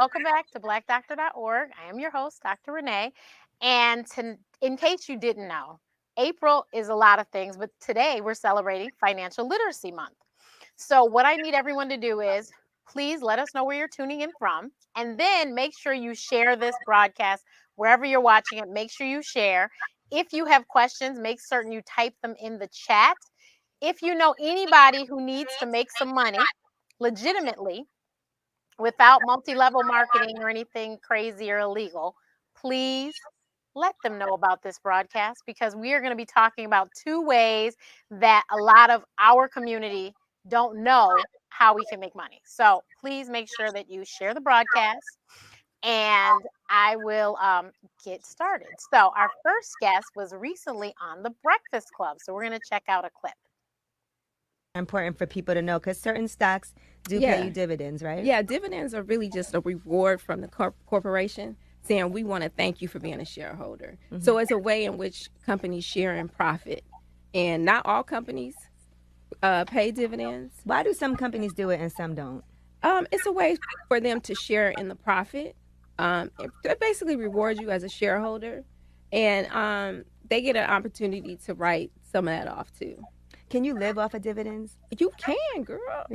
welcome back to blackdoctor.org. I am your host, Dr. Renee. And in case you didn't know, April is a lot of things, but today we're celebrating Financial Literacy Month. So what I need everyone to do is please let us know where you're tuning in from, and then make sure you share this broadcast wherever you're watching it. Make sure you share. If you have questions, make certain you type them in the chat. If you know anybody who needs to make some money legitimately without multi-level marketing or anything crazy or illegal, please let them know about this broadcast, because we are going to be talking about two ways that a lot of our community don't know how we can make money. So please make sure that you share the broadcast, and I will get started. So our first guest was recently on the Breakfast Club. So we're going to check out a clip. Important for people to know, because certain stocks do pay you dividends, right? Yeah, dividends are really just a reward from the corporation saying we want to thank you for being a shareholder. Mm-hmm. So it's a way in which companies share in profit. And not all companies pay dividends. Why do some companies do it and some don't? It's a way for them to share in the profit. It basically rewards you as a shareholder. And they get an opportunity to write some of that off too. Can you live off of dividends? You can, girl.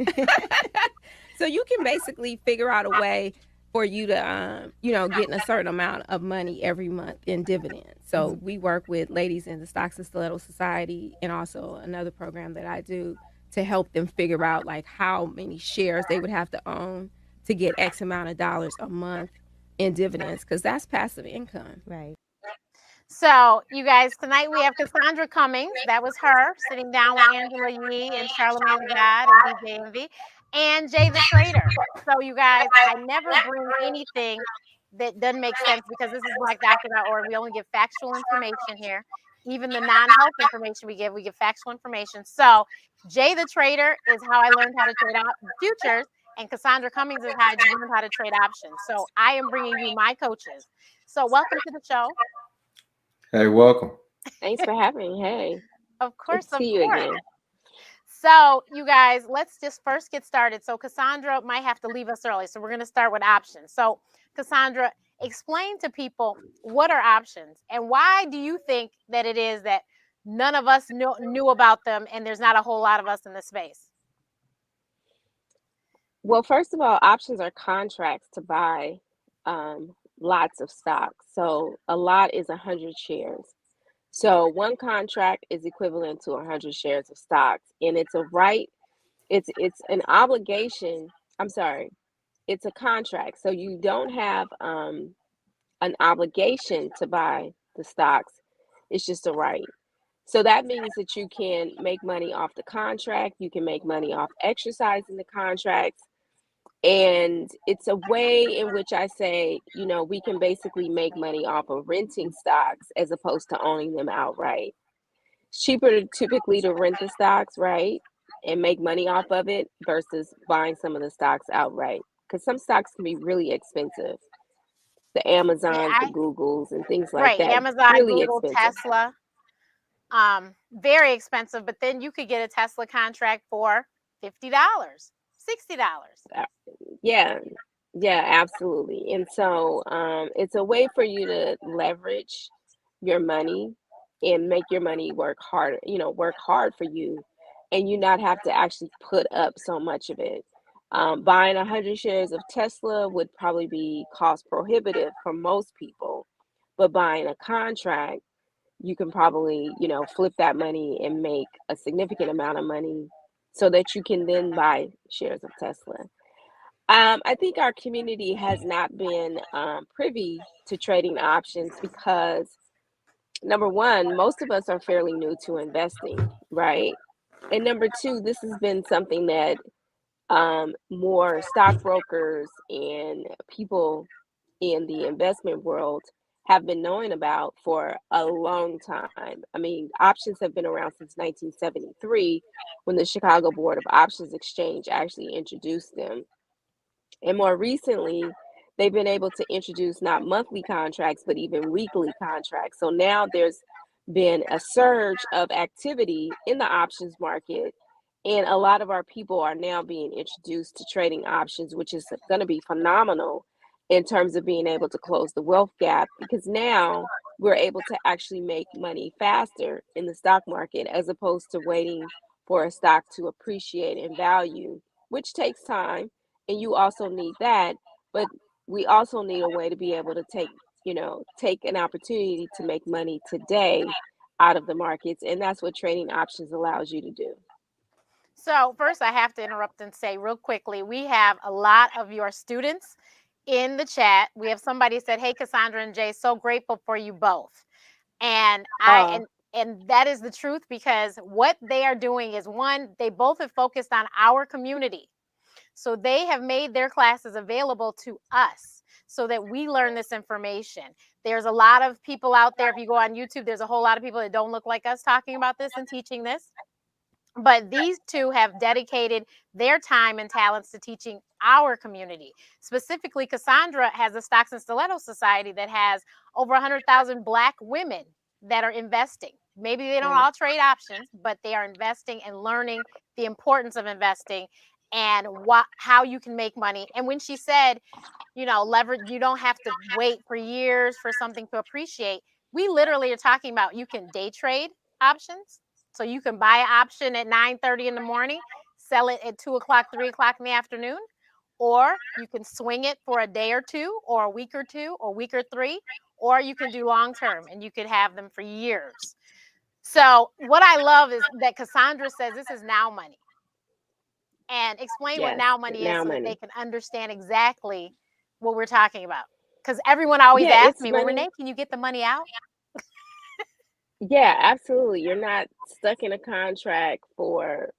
So you can basically figure out a way for you to, getting a certain amount of money every month in dividends. So we work with ladies in the Stocks Stilettos Society, and also another program that I do to help them figure out like how many shares they would have to own to get X amount of dollars a month in dividends, because that's passive income. Right. So, you guys, tonight we have Cassandra Cummings. That was her, sitting down with Angela Yee and Charlamagne the God and DJ Envy, and Jay the Trader. So, you guys, I never bring anything that doesn't make sense, because this is blackdoctor.org. We only give factual information here. Even the non-health information we give factual information. So, Jay the Trader is how I learned how to trade futures, and Cassandra Cummings is how I learned how to trade options. So, I am bringing you my coaches. So, welcome to the show. Hey, welcome. Thanks for having me. Hey. Of course. Good to see you again. So, you guys, let's just first get started. So, Cassandra might have to leave us early, so we're going to start with options. So, Cassandra, explain to people what are options, and why do you think that it is that none of us knew about them, and there's not a whole lot of us in this space? Well, first of all, options are contracts to buy lots of stocks. So a lot is 100 shares. So one contract is equivalent to 100 shares of stocks, and it's a right, it's an obligation. I'm sorry, it's a contract. So you don't have an obligation to buy the stocks. It's just a right. So that means that you can make money off the contract. You can make money off exercising the contracts. And it's a way in which I say, we can basically make money off of renting stocks as opposed to owning them outright. It's cheaper typically to rent the stocks, right, and make money off of it versus buying some of the stocks outright, because some stocks can be really expensive. The Amazons, the Googles, and things like that. Right, Amazon, really Google, expensive. Tesla, very expensive. But then you could get a Tesla contract for $50, $60. Yeah, absolutely. And so it's a way for you to leverage your money and make your money work hard for you, and you not have to actually put up so much of it. Buying 100 shares of Tesla would probably be cost prohibitive for most people, but buying a contract, you can probably, flip that money and make a significant amount of money so that you can then buy shares of Tesla. I think our community has not been privy to trading options because, number one, most of us are fairly new to investing, right? And number two, this has been something that more stockbrokers and people in the investment world have been knowing about for a long time. I mean, options have been around since 1973, when the Chicago Board of Options Exchange actually introduced them. And more recently, they've been able to introduce not monthly contracts, but even weekly contracts. So now there's been a surge of activity in the options market, and a lot of our people are now being introduced to trading options, which is going to be phenomenal in terms of being able to close the wealth gap, because now we're able to actually make money faster in the stock market as opposed to waiting for a stock to appreciate in value, which takes time. And you also need that. But we also need a way to be able to take an opportunity to make money today out of the markets. And that's what trading options allows you to do. So first, I have to interrupt and say real quickly, we have a lot of your students in the chat. We have somebody said, "Hey, Cassandra and Jay, so grateful for you both." And and that is the truth, because what they are doing is, one, they both have focused on our community. So they have made their classes available to us so that we learn this information. There's a lot of people out there. If you go on YouTube, there's a whole lot of people that don't look like us talking about this and teaching this. But these two have dedicated their time and talents to teaching our community. Specifically, Cassandra has a Stocks and Stilettos Society that has over 100,000 Black women that are investing. Maybe they don't all trade options, but they are investing and learning the importance of investing and how you can make money. And when she said, leverage, you don't have to wait for years for something to appreciate. We literally are talking about, you can day trade options. So you can buy an option at 9:30 in the morning, sell it at 2 o'clock, 3 o'clock in the afternoon, or you can swing it for a day or two, or a week or two, or week or three, or you can do long term and you could have them for years. So what I love is that Cassandra says this is now money. And explain what now money is so that they can understand exactly what we're talking about. Because everyone always asks me, well, Renee, can you get the money out? Yeah, absolutely. You're not stuck in a contract for,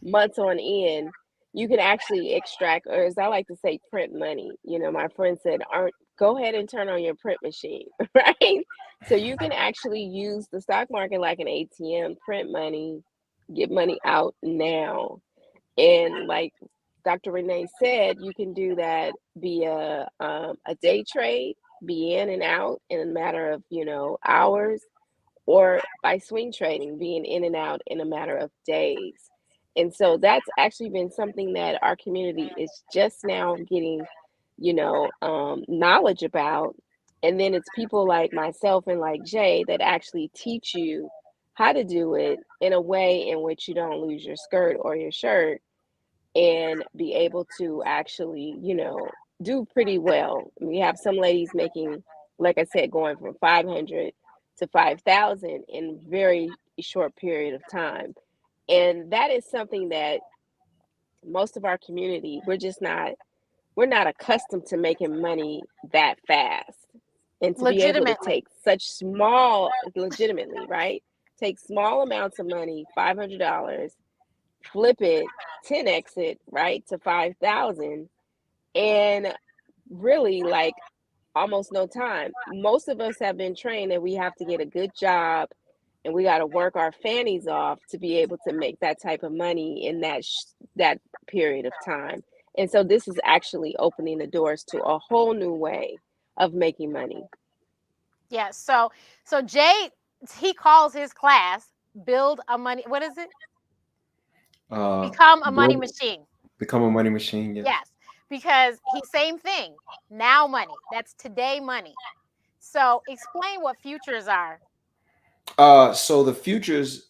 months on end. You can actually extract, or as I like to say, print money. My friend said, go ahead and turn on your print machine, right? So you can actually use the stock market like an ATM, print money, get money out now. And like Dr. Renee said, you can do that via a day trade, be in and out in a matter of, hours, or by swing trading, being in and out in a matter of days. And so that's actually been something that our community is just now getting, knowledge about. And then it's people like myself and like Jay that actually teach you how to do it in a way in which you don't lose your skirt or your shirt, and be able to actually, do pretty well. We have some ladies making, like I said, going from 500 to 5,000 in very short period of time. And that is something that most of our community, we're not accustomed to making money that fast. And to be able to take legitimately, right? Take small amounts of money, $500, flip it, 10x it, right, to 5,000, and really like almost no time. Most of us have been trained that we have to get a good job and we got to work our fannies off to be able to make that type of money in that period of time. And so this is actually opening the doors to a whole new way of making money. Yeah. So Jay, he calls his class "Build a Money." What is it? Become a money machine. Become a money machine. Yeah. Yes, because same thing. Now money. That's today money. So explain what futures are. So the futures,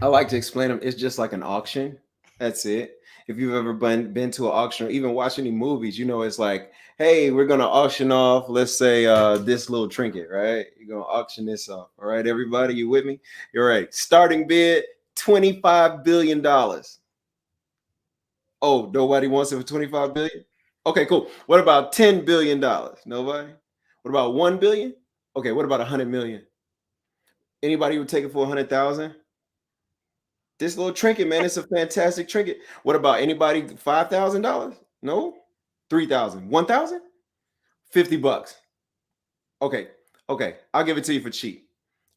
I like to explain them. It's just like an auction. That's it. If you've ever been to an auction or even watch any movies, it's like, hey, we're gonna auction off, let's say this little trinket, right? You're gonna auction this off. All right, everybody, you with me? You're right. Starting bid, $25 billion. Oh, nobody wants it for 25 billion? Okay, cool. What about $10 billion? Nobody? What about 1 billion? Okay, what about 100 million? Anybody would take it for 100,000? This little trinket, man, it's a fantastic trinket. What about anybody? $5,000? No? 3,000? 1,000? $50. Okay. I'll give it to you for cheap.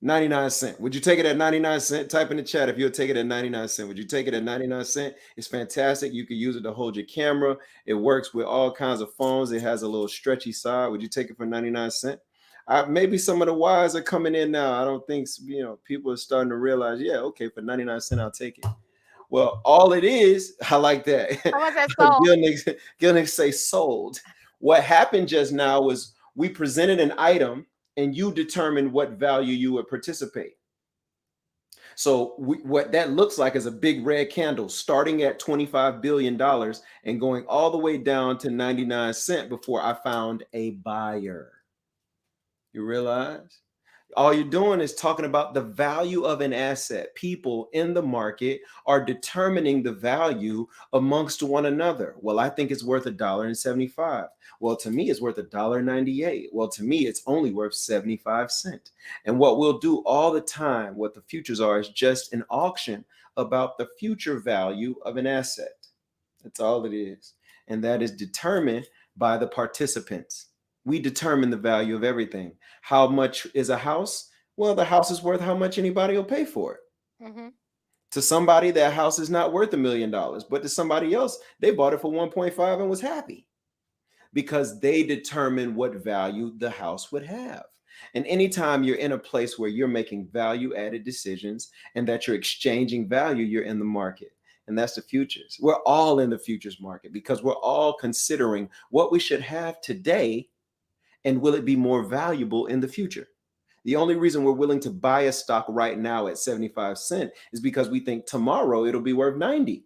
99 cents. Would you take it at 99 cents? Type in the chat if you'll take it at 99 cents. Would you take it at 99 cents? It's fantastic. You can use it to hold your camera. It works with all kinds of phones. It has a little stretchy side. Would you take it for 99 cents? Maybe some of the wires are coming in now. I don't think, people are starting to realize, yeah, okay, for 99 cents, I'll take it. Well, all it is, I like that. How was that sold? Gilnick say sold. What happened just now was we presented an item and you determined what value you would participate. So what that looks like is a big red candle starting at $25 billion and going all the way down to 99 cents before I found a buyer. You realize? All you're doing is talking about the value of an asset. People in the market are determining the value amongst one another. Well, I think it's worth $1.75. Well, to me, it's worth $1.98. Well, to me, it's only worth 75 cents. And what we'll do all the time, what the futures are, is just an auction about the future value of an asset. That's all it is. And that is determined by the participants. We determine the value of everything. How much is a house? Well, the house is worth how much anybody will pay for it. Mm-hmm. To somebody, that house is not worth $1 million, but to somebody else, they bought it for 1.5 and was happy because they determine what value the house would have. And anytime you're in a place where you're making value-added decisions and that you're exchanging value, you're in the market. And that's the futures. We're all in the futures market because we're all considering what we should have today and will it be more valuable in the future. The only reason we're willing to buy a stock right now at 75 cents is because we think tomorrow it'll be worth 90.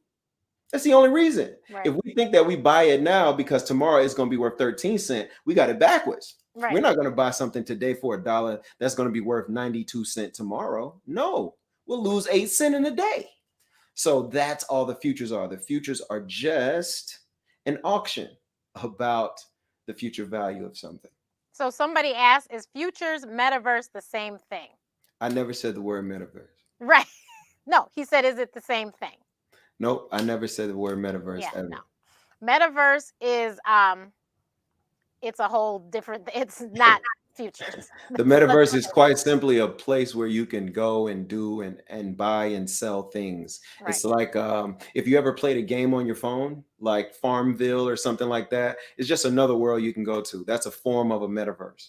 That's the only reason. Right. If we think that we buy it now because tomorrow it's going to be worth 13 cents, we got it backwards. Right. We're not going to buy something today for $1 that's going to be worth 92 cents tomorrow. No, we'll lose 8 cents in a day. So that's all the futures are. The futures are just an auction about the future value of something. So somebody asked, is futures, metaverse the same thing? I never said the word metaverse. Right. No, he said, is it the same thing? Nope, I never said the word metaverse ever. No. Metaverse is it's a whole different, it's not futures. The metaverse is quite simply a place where you can go and do and buy and sell things. Right. It's like if you ever played a game on your phone, like Farmville or something like that, it's just another world you can go to. That's a form of a metaverse,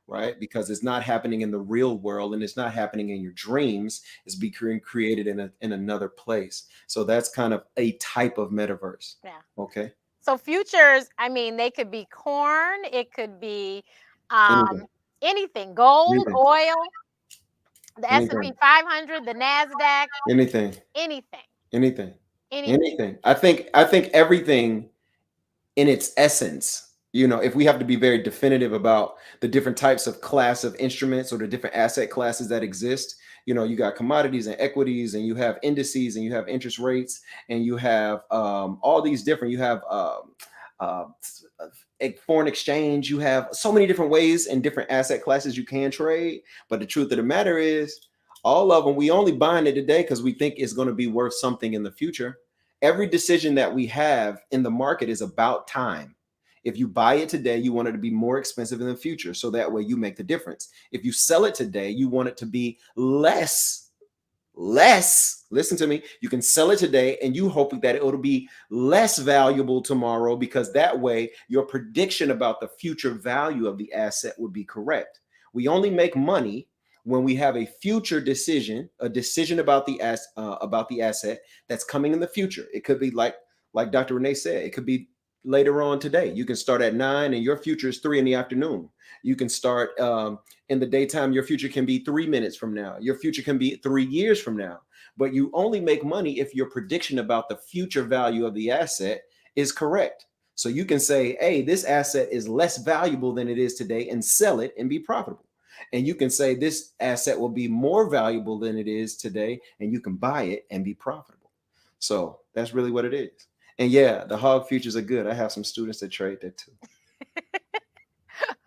right? Because it's not happening in the real world and it's not happening in your dreams. It's being created in another place. So that's kind of a type of metaverse. Yeah. Okay. So futures, I mean, they could be corn, it could be anything, gold, Anything. oil, the Anything. S&P 500, the NASDAQ, Anything. I think everything in its essence, you know, if we have to be very definitive about the different types of class of instruments or the different asset classes that exist, you know, you got commodities and equities and you have indices and you have interest rates and you have all these different, you have foreign exchange, you have so many different ways and different asset classes you can trade. But the truth of the matter is all of them, we only buying it today because we think it's going to be worth something in the future. Every decision that we have in the market is about time. If you buy it today, you want it to be more expensive in the future. So that way you make the difference. If you sell it today, you want it to be less. Listen to me. You can sell it today and you hope that it'll be less valuable tomorrow because that way your prediction about the future value of the asset would be correct. We only make money when we have a future decision, a decision about the asset that's coming in the future. It could be like Dr. Renee said, it could be later on today. You can start at 9 and your future is 3 in the afternoon. You can start in the daytime. Your future can be 3 minutes from now. Your future can be 3 years from now. But you only make money if your prediction about the future value of the asset is correct. So you can say, hey, this asset is less valuable than it is today and sell it and be profitable. And you can say this asset will be more valuable than it is today and you can buy it and be profitable. So that's really what it is. And yeah, the hog futures are good. I have some students that trade that too.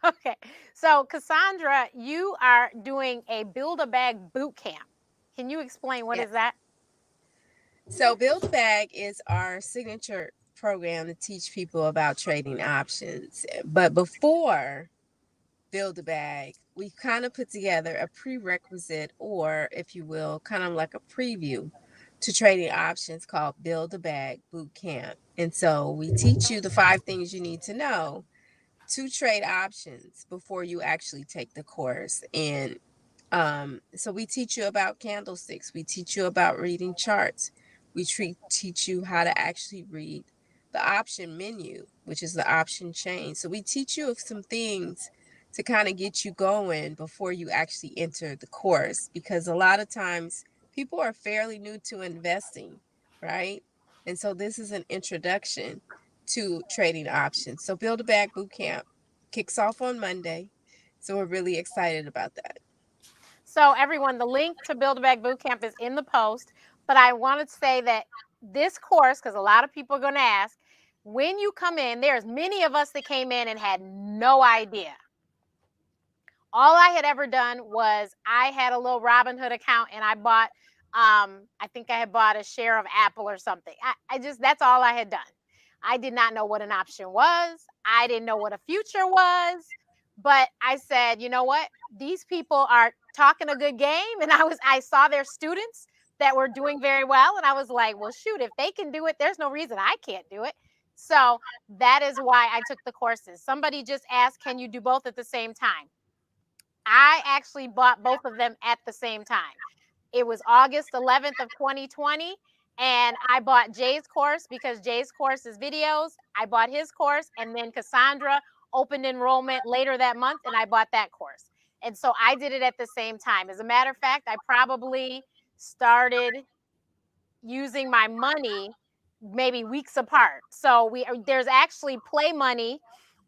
Okay. So Cassandra, you are doing a Build a Bag boot camp. Can you explain what is that? So Build a Bag is our signature program to teach people about trading options. But before Build a Bag, we kind of put together a prerequisite, or if you will, kind of like a preview to trading options called Build a Bag Boot Camp. And so we teach you the 5 things you need to know to trade options before you actually take the course. And so we teach you about candlesticks. We teach you about reading charts. We teach you how to actually read the option menu, which is the option chain. So we teach you some things to kind of get you going before you actually enter the course, because a lot of times people are fairly new to investing, right? And so this is an introduction to trading options. So Build a Bag Bootcamp kicks off on Monday. So we're really excited about that. So everyone, the link to Build a Bag Bootcamp is in the post, but I wanted to say that this course, because a lot of people are going to ask, when you come in, there's many of us that came in and had no idea. All I had ever done was I had a little Robinhood account and I bought, I think I had bought a share of Apple or something. That's all I had done. I did not know what an option was. I didn't know what a future was, but I said, you know what? These people are talking a good game. And I saw their students that were doing very well. And I was like, well, shoot, if they can do it, there's no reason I can't do it. So that is why I took the courses. Somebody just asked, can you do both at the same time? I actually bought both of them at the same time. It was August 11th of 2020, and I bought Jay's course because Jay's course is videos. I bought his course, and then Cassandra opened enrollment later that month, and I bought that course. And so I did it at the same time. As a matter of fact, I probably started using my money maybe weeks apart. So there's actually play money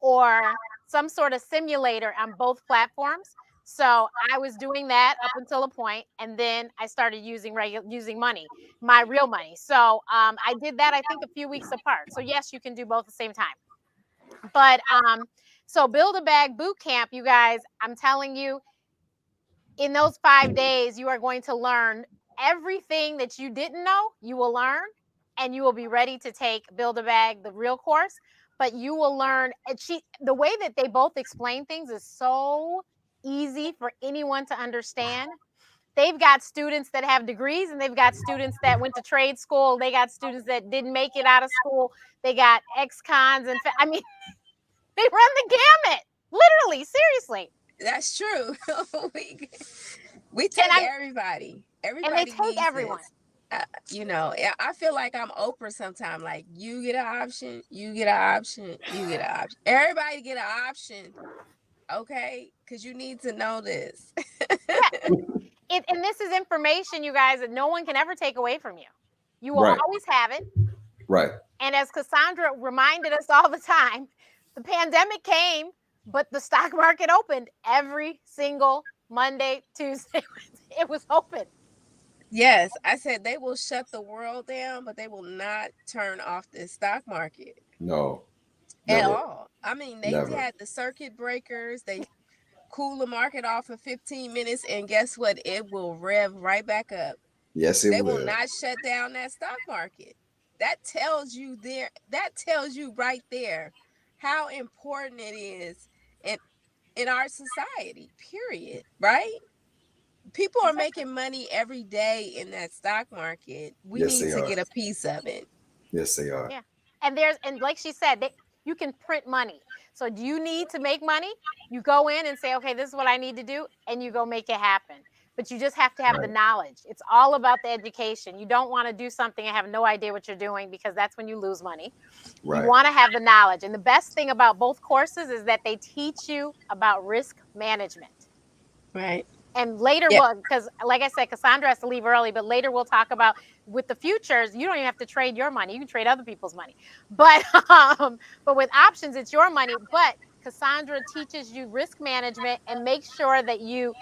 or some sort of simulator on both platforms. So I was doing that up until a point, and then I started using money, my real money. So I did that, I think, a few weeks apart. So yes, you can do both at the same time. But so Build a Bag Boot Camp, you guys, I'm telling you, in those 5 days, you are going to learn everything that you didn't know. You will learn, and you will be ready to take Build a Bag, the real course. But you will learn. The way that they both explain things is so easy for anyone to understand. They've got students that have degrees, and they've got students that went to trade school. They got students that didn't make it out of school. They got ex-cons, and I mean, they run the gamut. Literally, seriously. That's true. we take everybody. Everybody, and they take everyone. You know, I feel like I'm Oprah sometimes. Like, you get an option, you get an option, you get an option. Everybody get an option, okay? Because you need to know this. Yeah. And this is information, you guys, that no one can ever take away from you. You will always have it. Right. And as Cassandra reminded us all the time, the pandemic came, but the stock market opened every single Monday, Tuesday. It was open. Yes, I said they will shut the world down, but they will not turn off the stock market. No. At all. I mean, they Never. had the circuit breakers. They cool the market off for 15 minutes, and guess what? It will rev right back up. Yes, it will. They will not shut down that stock market. That tells you right there how important it is in our society, period, right? People are making money every day in that stock market. We need to get a piece of it. Yes, they are. Yeah. And like she said, you can print money. So do you need to make money? You go in and say, okay, this is what I need to do, and you go make it happen. But you just have to have the knowledge. It's all about the education. You don't want to do something and have no idea what you're doing, because that's when you lose money. Right. You want to have the knowledge. And the best thing about both courses is that they teach you about risk management. Right. And later, because like I said, Cassandra has to leave early, but later we'll talk about with the futures, you don't even have to trade your money. You can trade other people's money. But with options, it's your money. But Cassandra teaches you risk management and makes sure that you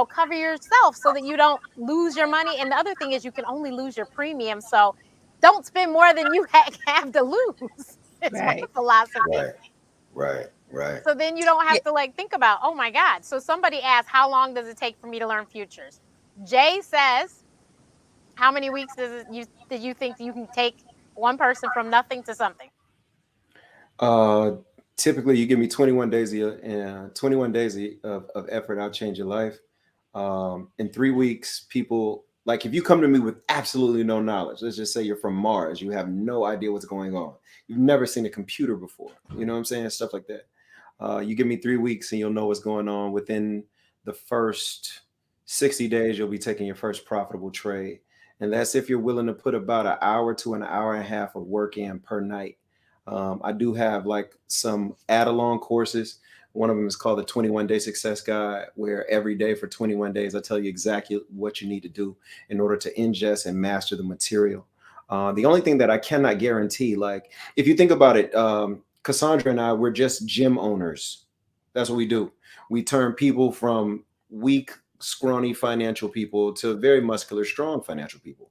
cover yourself so that you don't lose your money. And the other thing is you can only lose your premium. So don't spend more than you have to lose. It's my philosophy. Right. So then you don't have to think about, oh my God. So somebody asked, how long does it take for me to learn futures? Jay says, how many weeks do you think you can take one person from nothing to something? Typically you give me 21 days of effort, I'll change your life. In 3 weeks, people, like, if you come to me with absolutely no knowledge, let's just say you're from Mars, you have no idea what's going on. You've never seen a computer before. You know what I'm saying? Stuff like that. You give me 3 weeks and you'll know what's going on. Within the first 60 days, you'll be taking your first profitable trade. And that's if you're willing to put about an hour to an hour and a half of work in per night. I do have like some add-along courses. One of them is called the 21-Day Success Guide, where every day for 21 days, I tell you exactly what you need to do in order to ingest and master the material. The only thing that I cannot guarantee, like if you think about it, Cassandra and I, we're just gym owners. That's what we do. We turn people from weak, scrawny financial people to very muscular, strong financial people.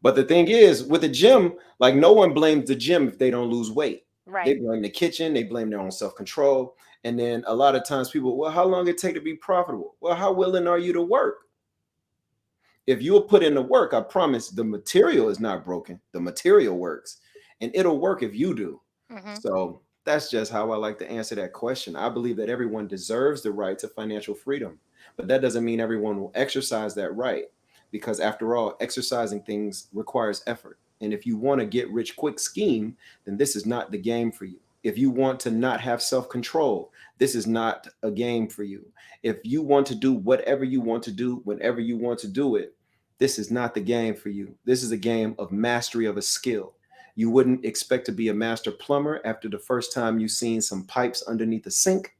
But the thing is, with the gym, like no one blames the gym if they don't lose weight. They Right. blame the kitchen, they blame their own self-control. And then a lot of times people, well, how long it take to be profitable? Well, how willing are you to work? If you'll put in the work, I promise the material is not broken. The material works, and it'll work if you do. Mm-hmm. So that's just how I like to answer that question. I believe that everyone deserves the right to financial freedom, but that doesn't mean everyone will exercise that right, because after all, exercising things requires effort. And if you want to get rich quick scheme, then this is not the game for you. If you want to not have self-control, this is not a game for you. If you want to do whatever you want to do, whenever you want to do it, this is not the game for you. This is a game of mastery of a skill. You wouldn't expect to be a master plumber after the first time you've seen some pipes underneath the sink,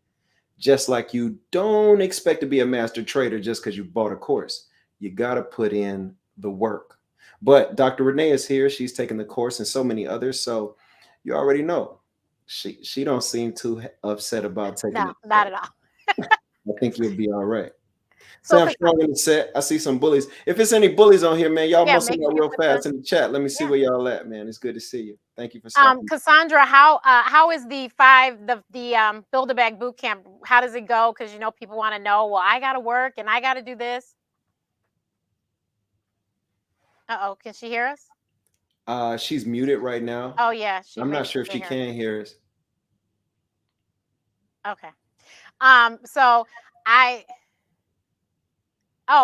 just like you don't expect to be a master trader just because you bought a course. You got to put in the work. But Dr. Renee is here. She's taken the course and so many others. So you already know she don't seem too upset about taking No, it. not at all. I think you'll be all right. So, Sam Strong in the set. I see some bullies. If it's any bullies on here, man, y'all yeah, muscle make out sure you real put fast in the chat. Let me see yeah. where y'all at, man. It's good to see you. Thank you for stopping. Cassandra, how is the Build a Bag boot camp? How does it go? Because people want to know. Well, I got to work and I got to do this. Uh-oh, can she hear us? She's muted right now. Oh yeah, I'm maybe not sure if she hear us. can hear us. Okay. So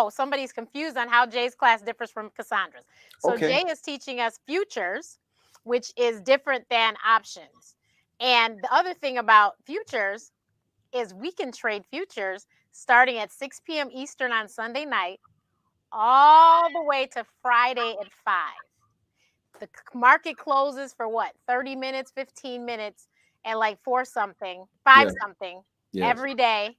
somebody's confused on how Jay's class differs from Cassandra's. So Okay. Jay is teaching us futures, which is different than options. And the other thing about futures is we can trade futures starting at 6 p.m. Eastern on Sunday night all the way to Friday at 5. The market closes for what? 30 minutes, 15 minutes, and like 5 something Yes. every day.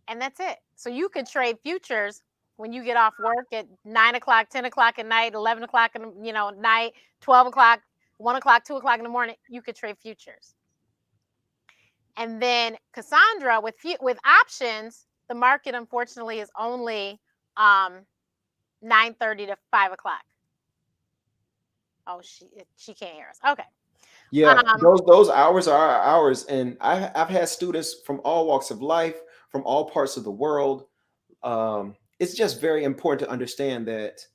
And that's it. So you could trade futures when you get off work at 9 o'clock, 10 o'clock at night, 11 o'clock in the night, 12 o'clock, 1 o'clock, 2 o'clock in the morning. You could trade futures. And then Cassandra, with options, the market unfortunately is only 9:30 to 5 o'clock. Oh, she can't hear us. Okay. Yeah, those hours are our hours, and I've had students from all walks of life, from all parts of the world. It's just very important to understand that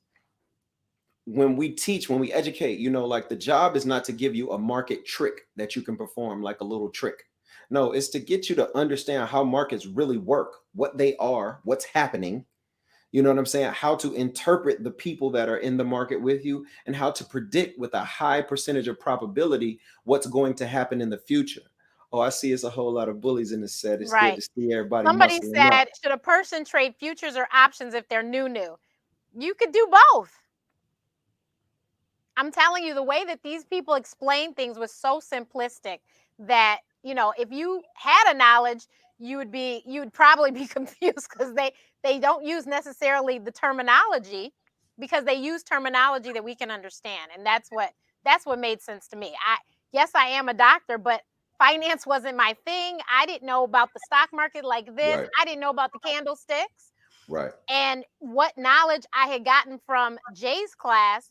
when we teach, when we educate, like the job is not to give you a market trick that you can perform like a little trick. No, it's to get you to understand how markets really work, what they are, what's happening. You know what I'm saying? How to interpret the people that are in the market with you, and how to predict with a high percentage of probability what's going to happen in the future. Oh, I see it's a whole lot of bullies in the set. It's good to see everybody Somebody muscling up. said, should a person trade futures or options if they're new? You could do both. I'm telling you, the way that these people explain things was so simplistic that, if you had a knowledge, you'd probably be confused because they don't use necessarily the terminology, because they use terminology that we can understand. And that's what made sense to me. I am a doctor, but finance wasn't my thing. I didn't know about the stock market like this. Right. I didn't know about the candlesticks. Right. And what knowledge I had gotten from Jay's class,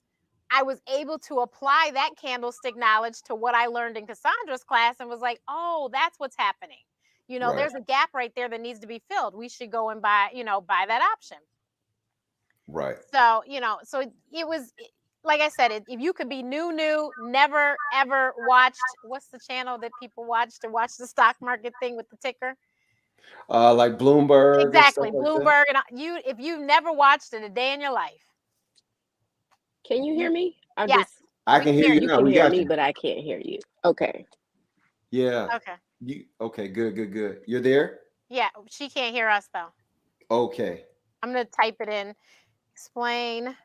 I was able to apply that candlestick knowledge to what I learned in Cassandra's class, and was like, oh, that's what's happening. Right. There's a gap right there that needs to be filled. We should go and buy that option. Right. So, so it was, like I said, if you could be new, never, ever watched, what's the channel that people watch to watch the stock market thing with the ticker? Like Bloomberg. Exactly, Or stuff Bloomberg. And if you've never watched it a day in your life. Can you hear me? Yes. I can hear you You now. can We hear got me, you. but I can't hear you. Okay. Yeah. Okay. Okay, good. You're there? Yeah, she can't hear us, though. Okay. I'm going to type it in. Explain.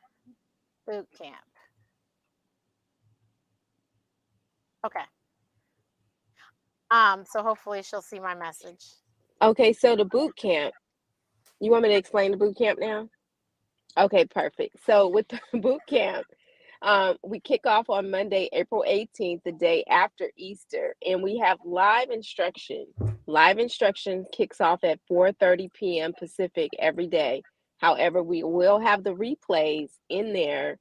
Boot camp. Okay. So hopefully she'll see my message. Okay, so the boot camp, you want me to explain the boot camp now? Okay, perfect. So with the boot camp, we kick off on Monday, April 18th, the day after Easter, and we have live instruction. Live instruction kicks off at 4:30 p.m. Pacific every day. However, we will have the replays in there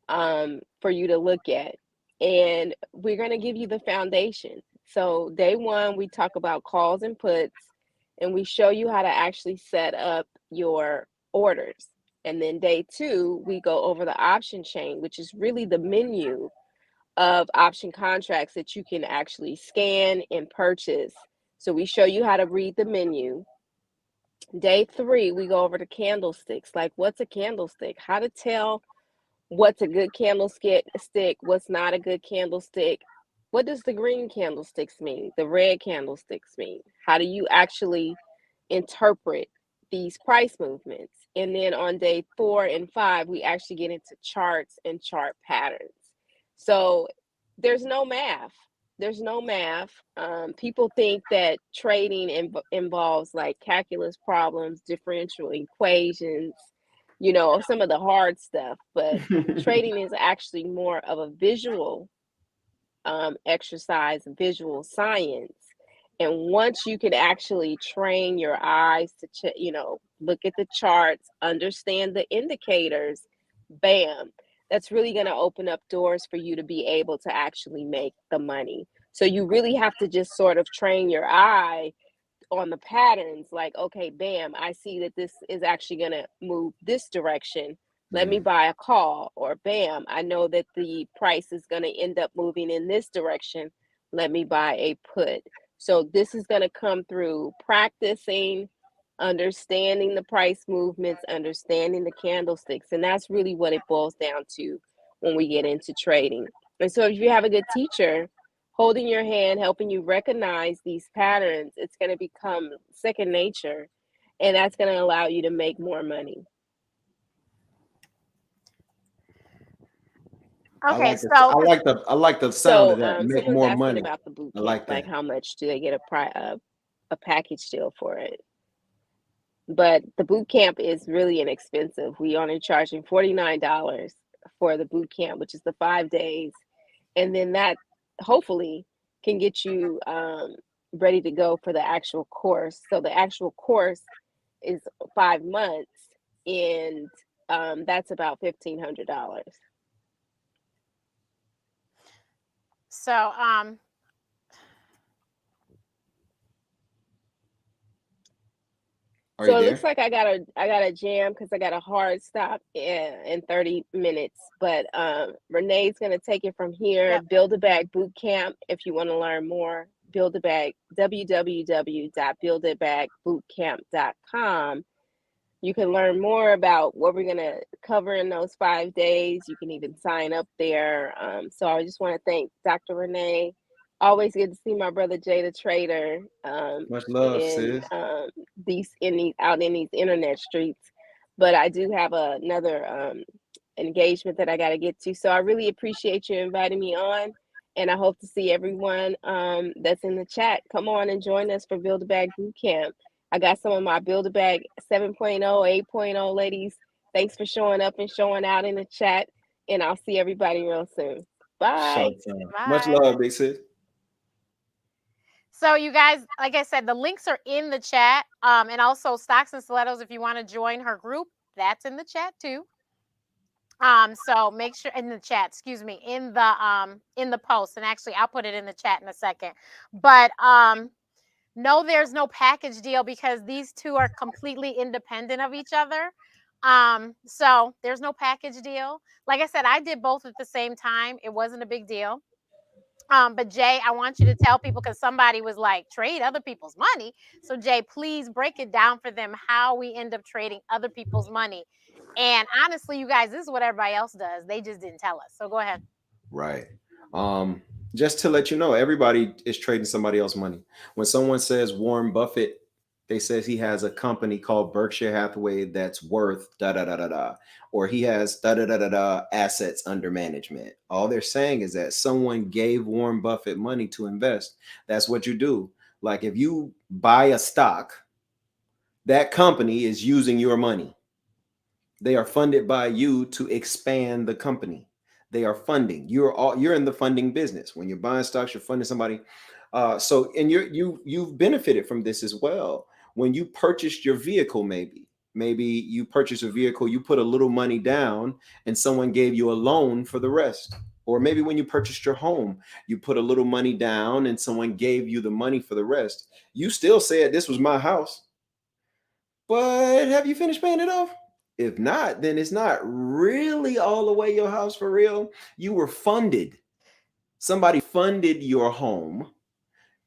for you to look at, and we're going to give you the foundation. So day one, we talk about calls and puts, and we show you how to actually set up your orders. And then day two, we go over the option chain, which is really the menu of option contracts that you can actually scan and purchase. So we show you how to read the menu. Day three, we go over the candlesticks. Like, what's a candlestick? How to tell what's a good candlestick, what's not a good candlestick. What does the green candlesticks mean? The red candlesticks mean? How do you actually interpret these price movements? And then on day 4 and 5, we actually get into charts and chart patterns. So there's no math. There's no math. People think that trading involves like calculus problems, differential equations, you know, some of the hard stuff, but trading is actually more of a visual exercise, visual science. And once you can actually train your eyes to, you know, look at the charts, understand the indicators, bam, that's really going to open up doors for you to be able to actually make the money. So you really have to just sort of train your eye on the patterns, like, okay, bam, I see that this is actually going to move this direction. Let me buy a call. Or bam, I know that the price is going to end up moving in this direction. Let me buy a put. So this is going to come through practicing, understanding the price movements, understanding the candlesticks. And that's really what it boils down to when we get into trading. And so if you have a good teacher holding your hand, helping you recognize these patterns, it's going to become second nature. And that's going to allow you to make more money. Okay, I like the sound of that. Make Someone's more asking money. about the boot I camp, like that. like how much do they get a package deal for it? But the boot camp is really inexpensive. We only charging $49 for the boot camp, which is the 5 days, and then that hopefully can get you ready to go for the actual course. So the actual course is 5 months, and that's about $1,500. so So it looks like I got a jam because I got a hard stop in 30 minutes. But Renee's gonna take it from here. Yep. Build a Bag Boot Camp. If you want to learn more, Build a Bag, www.buildabagbootcamp.com. You can learn more about what we're gonna cover in those 5 days. You can even sign up there. So I just want to thank Dr. Renee. Always good to see my brother Jay the Trader. Much love, in sis. these out in these internet streets. But I do have another engagement that I got to get to. So I really appreciate you inviting me on, and I hope to see everyone that's in the chat. Come on and join us for Build a Bag Boot Camp. I got some of my Build a Bag 7.0, 8.0 ladies. Thanks for showing up and showing out in the chat, and I'll see everybody real soon. Bye. Bye. Much love, big sis. So you guys, like I said, the links are in the chat. And also Stocks and Stilettos, if you want to join her group, that's in the chat too. So make sure in the chat, excuse me, in the post. And actually I'll put it in the chat in a second. But no, there's no package deal because these two are completely independent of each other. So there's no package deal. Like I said, I did both at the same time. It wasn't a big deal. But Jay, I want you to tell people because somebody was like, trade other people's money. So Jay, please break it down for them how we end up trading other people's money. And honestly, you guys, this is what everybody else does. They just didn't tell us. So go ahead. Right. Just to let you know, everybody is trading somebody else's money. When someone says Warren Buffett They says he has a company called Berkshire Hathaway that's worth da da da da da, or he has da da da da da assets under management. All they're saying is that someone gave Warren Buffett money to invest. That's what you do. Like if you buy a stock, that company is using your money. They are funded by you to expand the company. They are funding. You're in the funding business. When you're buying stocks, you're funding somebody. And you've benefited from this as well. When you purchased your vehicle, maybe you purchased a vehicle, you put a little money down, and someone gave you a loan for the rest. Or maybe when you purchased your home, you put a little money down, and someone gave you the money for the rest. You still said this was my house, but have you finished paying it off? If not, then it's not really all the way your house for real. You were funded. Somebody funded your home.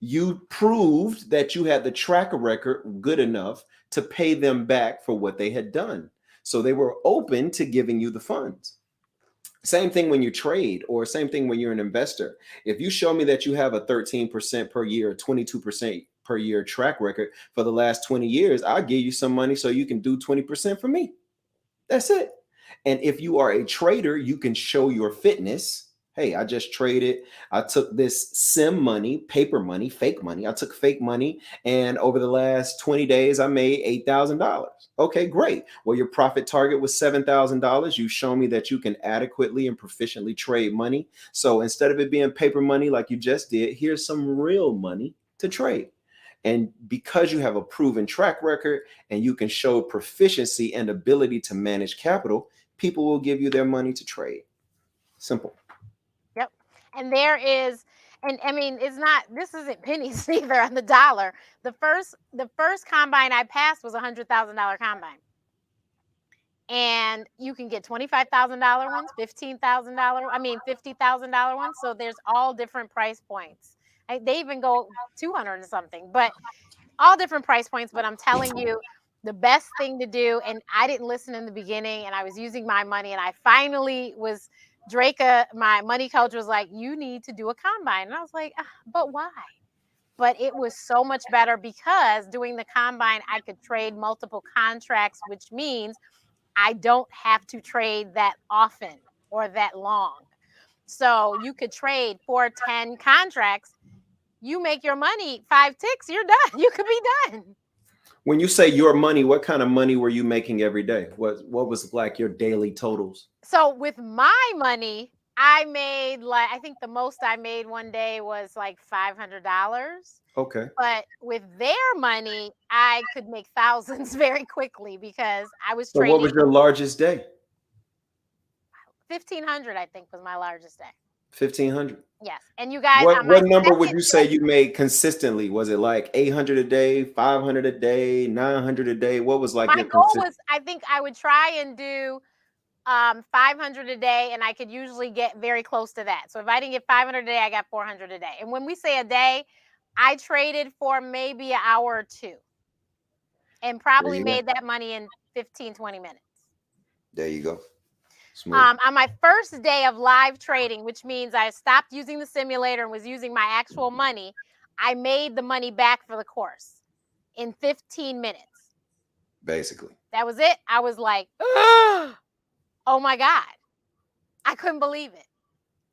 You proved that you had the track record good enough to pay them back for what they had done. So they were open to giving you the funds. Same thing when you trade, or same thing when you're an investor. If you show me that you have a 13% per year, 22% per year track record for the last 20 years, I'll give you some money so you can do 20% for me. That's it. And if you are a trader, you can show your fitness. Hey, I just traded. I took this sim money, paper money, fake money. I took fake money, and over the last 20 days, I made $8,000. Okay, great. Well, your profit target was $7,000. You show me that you can adequately and proficiently trade money. So instead of it being paper money like you just did, here's some real money to trade. And because you have a proven track record and you can show proficiency and ability to manage capital, people will give you their money to trade. Simple. Yep. And there is, and I mean, this isn't pennies either on the dollar. The first combine I passed was $100,000 combine. And you can get $25,000 ones, $50,000 ones. So there's all different price points. They even go 200 and something, but all different price points. But I'm telling you, the best thing to do, and I didn't listen in the beginning, and I was using my money, and I finally was, my money coach was like, you need to do a combine. And I was like, but why? But it was so much better because doing the combine, I could trade multiple contracts, which means I don't have to trade that often or that long. So you could trade 4, 10 contracts. You make your money 5 ticks, you're done. You could be done. When you say your money, what kind of money were you making every day? What was like your daily totals? So with my money, I made I think the most I made one day was like $500. Okay. But with their money, I could make thousands very quickly because I was trading. So what was your largest day? 1,500, I think, was my largest day. 1,500. Yes. And you guys, what number would you say you made consistently? Was it like 800 a day, 500 a day, 900 a day? What was like my goal was, I think I would try and do 500 a day, and I could usually get very close to that. So if I didn't get 500 a day, I got 400 a day. And when we say a day, I traded for maybe an hour or two and probably made that money in 15, 20 minutes. There you go. On my first day of live trading, which means I stopped using the simulator and was using my actual money, I made the money back for the course in 15 minutes. Basically. That was it. I was like, oh my God. I couldn't believe it.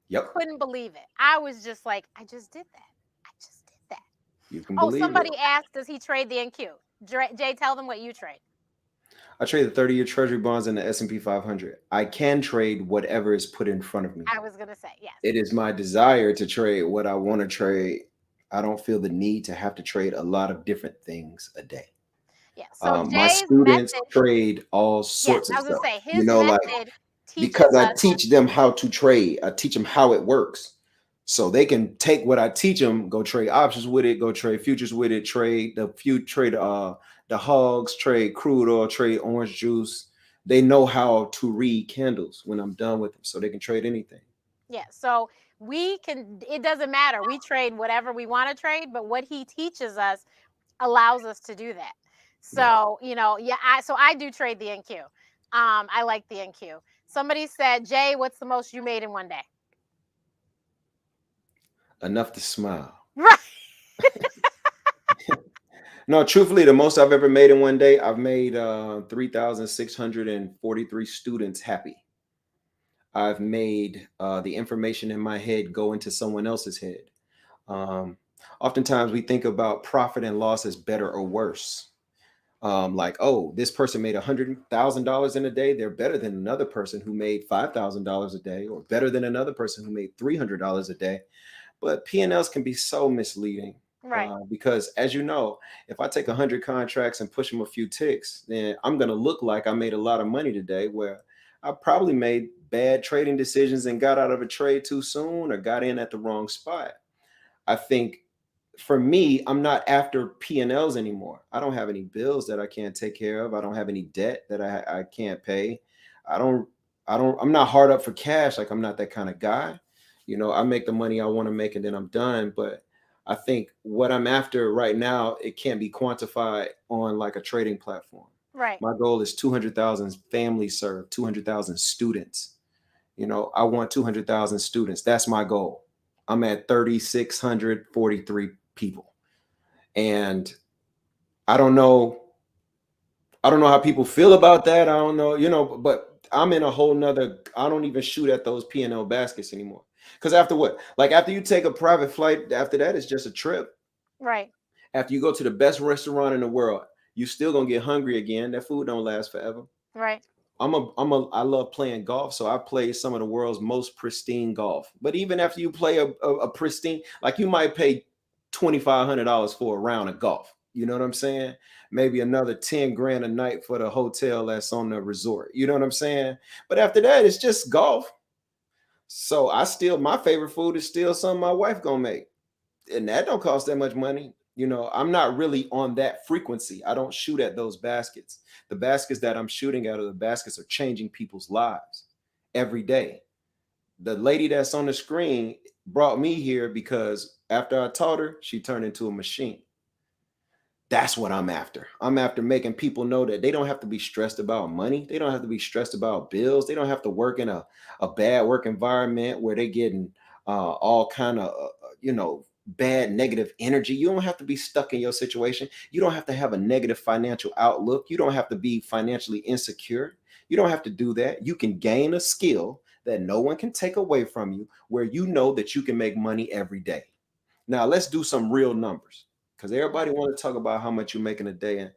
Yep. Couldn't believe it. I was just like, I just did that. You can believe somebody asked, does he trade the NQ? Jay, tell them what you trade. I trade the 30-year Treasury bonds and the S&P 500. I can trade whatever is put in front of me. I was going to say, yes. It is my desire to trade what I want to trade. I don't feel the need to have to trade a lot of different things a day. Yeah. So my students trade all sorts of stuff. I was going to say, his method because I teach them how to trade. I teach them how it works. So they can take what I teach them, go trade options with it, go trade futures with it, trade the hogs, trade crude oil, trade orange juice. They know how to read candles when I'm done with them, so they can trade anything. Yeah, so it doesn't matter. We trade whatever we want to trade, but what he teaches us allows us to do that. So, I do trade the NQ. I like the NQ. Somebody said, Jay, what's the most you made in one day? Enough to smile. Right. No, truthfully, the most I've ever made in one day, I've made 3,643 students happy. I've made the information in my head go into someone else's head. Um, Oftentimes we think about profit and loss as better or worse. Like, oh, this person made $100,000 in a day. They're better than another person who made $5,000 a day, or better than another person who made $300 a day. But P&Ls can be so misleading Right. because, as you know, if I take 100 contracts and push them a few ticks, then I'm going to look like I made a lot of money today, where I probably made bad trading decisions and got out of a trade too soon or got in at the wrong spot. I think for me, I'm not after P&Ls anymore. I don't have any bills that I can't take care of. I don't have any debt that I can't pay. I don't, I'm not hard up for cash. Like, I'm not that kind of guy. You know, I make the money I want to make and then I'm done. But I think what I'm after right now, it can't be quantified on like a trading platform. Right. My goal is 200,000 families served, 200,000 students. You know, I want 200,000 students. That's my goal. I'm at 3,643 people. And I don't know how people feel about that. I don't know, but I'm in a whole nother, I don't even shoot at those P&L baskets anymore. Because after what? Like, after you take a private flight, after that, it's just a trip. Right. After you go to the best restaurant in the world, you still gonna get hungry again. That food don't last forever. Right. I love playing golf, so I play some of the world's most pristine golf. But even after you play a pristine, like, you might pay $2,500 for a round of golf. You know what I'm saying? Maybe another 10 grand a night for the hotel that's on the resort. You know what I'm saying? But after that, it's just golf. So my favorite food is still something my wife gonna make, and that don't cost that much money. You know, I'm not really on that frequency. I don't shoot at those baskets. The baskets that I'm shooting at, are the baskets are changing people's lives every day. The lady that's on the screen brought me here because after I taught her, she turned into a machine. That's what I'm after. I'm after making people know that they don't have to be stressed about money. They don't have to be stressed about bills. They don't have to work in a bad work environment where they're getting all kind of, bad negative energy. You don't have to be stuck in your situation. You don't have to have a negative financial outlook. You don't have to be financially insecure. You don't have to do that. You can gain a skill that no one can take away from you, where you know that you can make money every day. Now, let's do some real numbers, because everybody want to talk about how much you make in a day. And,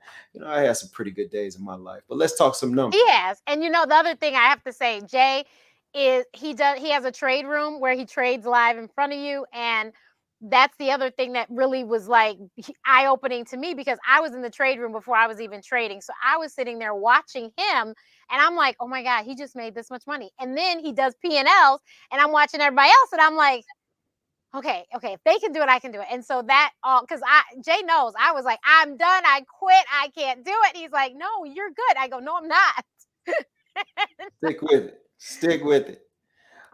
I had some pretty good days in my life, but let's talk some numbers. He has. And the other thing I have to say, Jay, is he has a trade room where he trades live in front of you. And that's the other thing that really was like eye-opening to me, because I was in the trade room before I was even trading. So I was sitting there watching him, and I'm like, oh my God, he just made this much money. And then he does P&Ls, and I'm watching everybody else, and I'm like, okay, if they can do it, I can do it. And so that all, because Jay knows, I was like, I'm done, I quit, I can't do it. He's like, no, you're good. I go, no, I'm not. Stick with it. Stick with it.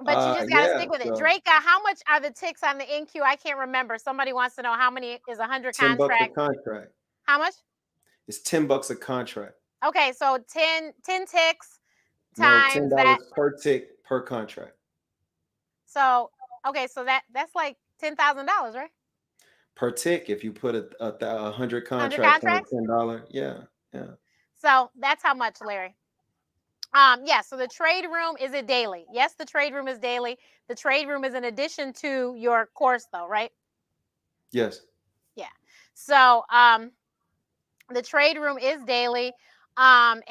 But you just got to stick with it. So Draca, how much are the ticks on the NQ? I can't remember. Somebody wants to know how many is 100 $10 a contract. contract. How much? It's $10 a contract. Okay, so 10 ticks No, times $10 that. per tick per contract. So, okay, so that's like $10,000, right? Per tick, if you put a 100 contracts on a $10, yeah. So that's how much, Larry. Yeah, so the trade room, is it daily? Yes, the trade room is daily. The trade room is in addition to your course, though, right? Yes. Yeah. So the trade room is daily. And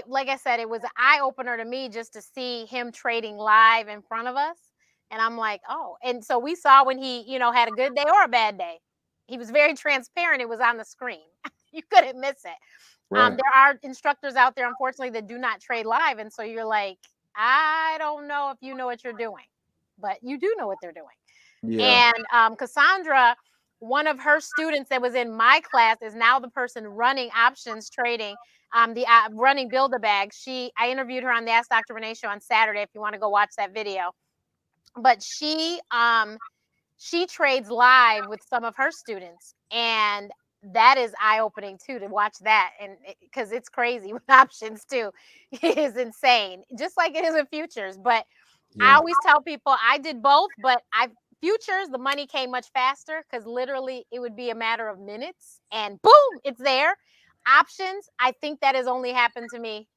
like I said, it was an eye-opener to me just to see him trading live in front of us. And I'm like, oh. And so we saw when he, had a good day or a bad day. He was very transparent. It was on the screen. You couldn't miss it. Right. There are instructors out there, unfortunately, that do not trade live. And so you're like, I don't know if you know what you're doing, but you do know what they're doing. Yeah. And Cassandra, one of her students that was in my class, is now the person running options trading, running Build-A-Bag. I interviewed her on the Ask Dr. Renee show on Saturday, if you want to go watch that video. But she trades live with some of her students, and that is eye-opening too, to watch that. And because it's crazy with options too. It is insane, just like it is with futures. But I always tell people I did both, but Futures, the money came much faster because literally it would be a matter of minutes and boom, it's there. Options, I think that has only happened to me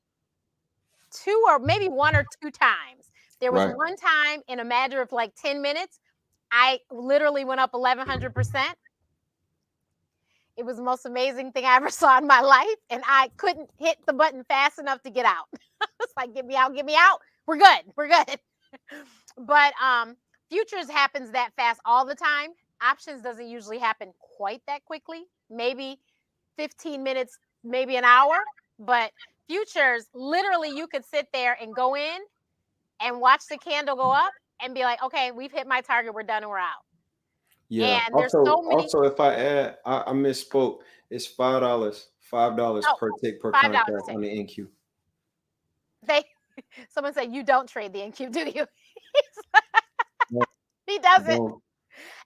2 or maybe 1 or 2 times. There was Right. one time in a matter of like 10 minutes, I literally went up 1100%. It was the most amazing thing I ever saw in my life, and I couldn't hit the button fast enough to get out. It's like, get me out, get me out. We're good. We're good. But futures happens that fast all the time. Options doesn't usually happen quite that quickly. Maybe 15 minutes, maybe an hour. But futures, literally, you could sit there and go in and watch the candle go up and be like, okay, we've hit my target. We're done and we're out. Yeah. And there's so many. Also, if I add, I misspoke. It's $5 Oh, per tick per $5 contract tick. on the NQ. Someone said, you don't trade the NQ, do you? No, He I doesn't. don't.